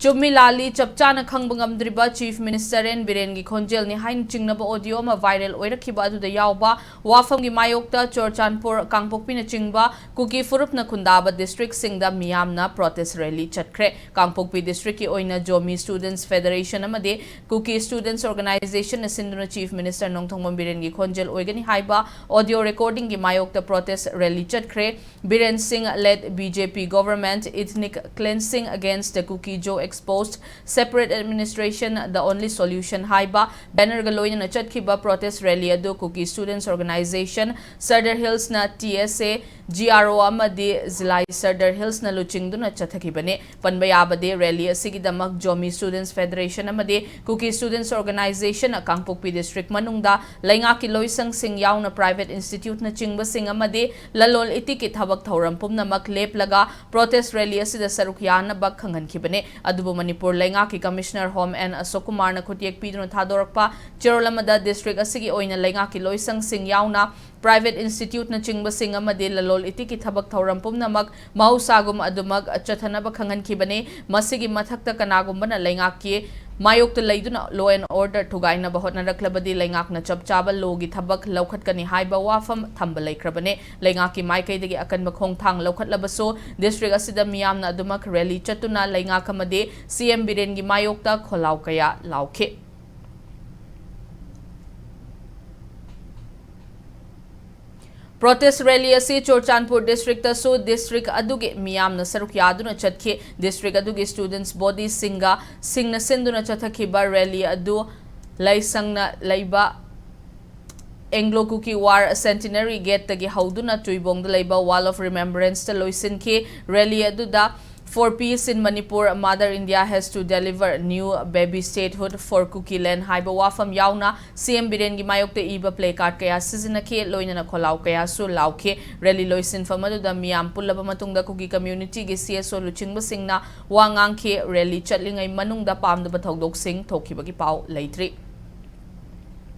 Chumi Lali Chapchana Kangbangam Chief Minister and Birengi Konjel ni Hain Chingnaba audio ma viral Oirakiba to the Yauba, Wafangi Mayokta, Chorchanpur, Kangpokpina Chingba, Kuki Furupna Kundaba District Singda Miyamna protest rally Chatkre, Kangpokpi District Oina Jomi Students Federation Amade, Kuki Students Organization Sinduna Chief Minister Nongtong Birengi Konjel Oigani Haiba, audio recording gi Mayokta protest rally Chatkre, Biren Singh led BJP government ethnic cleansing against the Kuki Joe exposed separate administration the only solution haiba banner galoina na chatkiba protest rally adu Kuki Students Organization Sardar Hills na TSA GRO amadi Zilai Sardar Hills na luchingduna chathakibane panbayabade rally asigidamak Jomi Students Federation amadi Kuki Students Organization Kangpokpi District manungda laingaki loisang sing yauna private institute na chingba sing amadi lalol itiki thabak thauram pumnamak leplaga protest rally asida sarukyana bak khangan khibane adubu Manipur Laingaki Commissioner Home and Asokumar na khutiek pidno thadorakpa Cherolamada District asigi oina Laingaki loisang sing yauna private institute na chingba sing amadi lalol itiki thabak thauram pumnamak mahusagum adumag chathanaba khangan khibane masigi mathakta kanagumba na Laingaki Mayok to Laiduna law and order to Gaina Bahotna Klabadi Langak na Chapchaba Logi Tabak Lokat Kani Haiba Wafam Tambale Krabane Langaki Maike de Akan Makong Tang Lokat Labaso District Asida Miam na Dumak Rally Chatuna Langakamade CM Birengi Mayokta Kolaukaya Lauke Protest rally asi Chorchanpur district so district aduge miyam na saruk yaduna chatke district aduge students body singna sinduna chathakiba rally adu laisang na laiba Anglo Kuki War Centenary Gate tagi hauduna tuibong da laiba Wall of Remembrance ta loisin ke rally adu da For peace in Manipur, Mother India has to deliver new baby statehood for Kuki Land. Haiba wafam yauna CM Birengi Mayokte iba play card kaya sizinake loina na kolau kaya su lauke rally loisin famadu da miyam pulaba matungda Kuki community gi CSO luchingba singna wangang ke rally chatlingai manung da pam da batogdok sing thoki bagi pau laitri.